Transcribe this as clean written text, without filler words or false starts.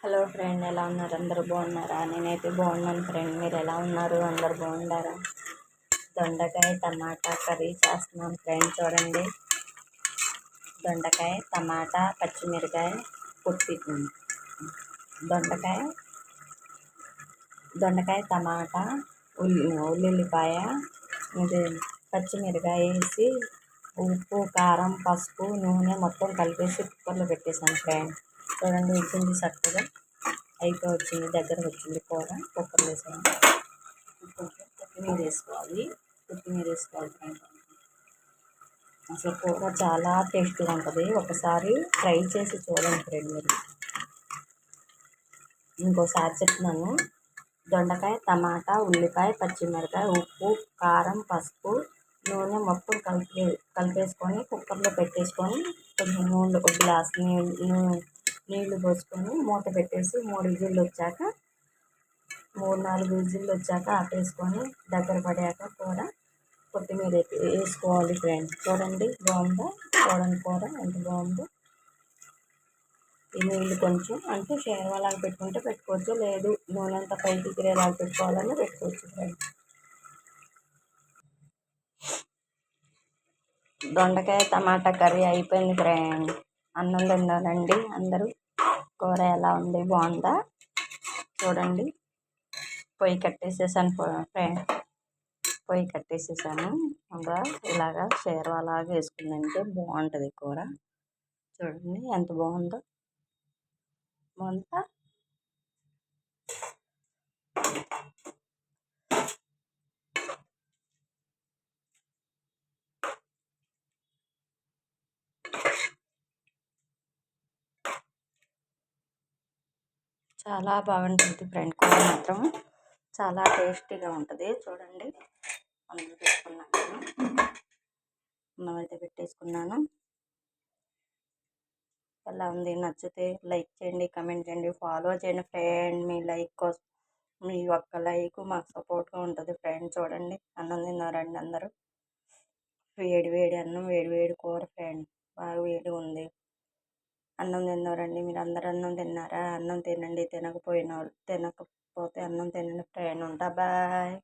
Hello friend, ఎలా ఉన్నారు? అందరూ బాగున్నారా? నేనైతే బాగున్నాను ఫ్రెండ్. మీరు ఎలా ఉన్నారు? అందరు బాగున్నారా? దొండకాయ టమాటా కర్రీ చేస్తున్నాను ఫ్రెండ్. చూడండి, దొండకాయ టమాటా పచ్చిమిరకాయ పుట్టి దొండకాయ దొండకాయ టమాటా ఉల్లిపాయ ఇది పచ్చిమిరకాయ వేసి ఉప్పు కారం పసుపు నూనె మొత్తం కలిపేసి కుక్కర్లో పెట్టేశాను ఫ్రెండ్. చూడండి, ఉడికింది చక్కగా వచ్చింది, దగ్గర వచ్చింది కూర. కుక్కర్ వేసాను. కొత్తిమీర వేసుకోవాలి ఫ్రెండ్. అసలు కూర చాలా టేస్టీగా ఉంటుంది. ఒకసారి ట్రై చేసి చూడండి ఫ్రెండ్. మీరు ఇంకోసారి చెప్తున్నాను. దొండకాయ టమాటా ఉల్లిపాయ పచ్చిమిరకాయ ఉప్పు కారం పసుపు నూనె మొత్తం కలిపేసుకొని కుక్కర్లో పెట్టేసుకొని కొంచెం నూనె ఒక గ్లాస్ నీళ్ళు పోసుకొని మూత పెట్టేసి 3-4 విజిల్లు వచ్చాక ఆపేసుకొని దగ్గర పడాక కూర కొత్తిమీర వేసుకోవాలి ఫ్రెండ్. చూడండి బాగుందో, చూడండి కూర ఎంత బాగుందో. ఈ నీళ్ళు కొంచెం అంటే షేర్వాలాగా పెట్టుకుంటే పెట్టుకోవచ్చు, లేదు నూనె అంతా పైకి ఎగిరేలాగా పెట్టుకోవాలని పెట్టుకోవచ్చు ఫ్రెండ్. దొండకాయ టమాటా కర్రీ అయిపోయింది ఫ్రెండ్. అన్నం తిన్నారండి అందరూ. కూర ఎలా ఉంది? బాగుందా? చూడండి, పొయ్యి కట్టేసేసాను ఫ్రెండ్. పొయ్యి కట్టేసేసాను. ఇంకా ఇలాగా షేర్వాలాగా వేసుకుందంటే బాగుంటుంది కూర. చూడండి ఎంత బాగుందో. బాగుందా? చాలా బాగుంటుంది ఫ్రెండ్. కూర మాత్రం చాలా టేస్టీగా ఉంటుంది. చూడండి, అన్నం తీసుకున్నాను, అన్నం అయితే పెట్టేసుకున్నాను. ఎలా ఉంది? నచ్చితే లైక్ చేయండి, కమెంట్ చేయండి, ఫాలో చేయండి ఫ్రెండ్. మీ లైక్ కోసం, మీ ఒక్క లైక్ మాకు సపోర్ట్గా ఉంటుంది ఫ్రెండ్. చూడండి, అన్నం తిన్నారండి అందరూ. వేడి వేడి అన్నం, వేడి వేడి కూర ఫ్రెండ్. బాగా వేడి ఉంది. అన్నం తిన్నారండి మీరు అందరు? అన్నం తిన్నారా? అన్నం తినండి. తినకపోతే అన్నం తినండి ఫ్రెండ్. ఉంటా, బాయ్.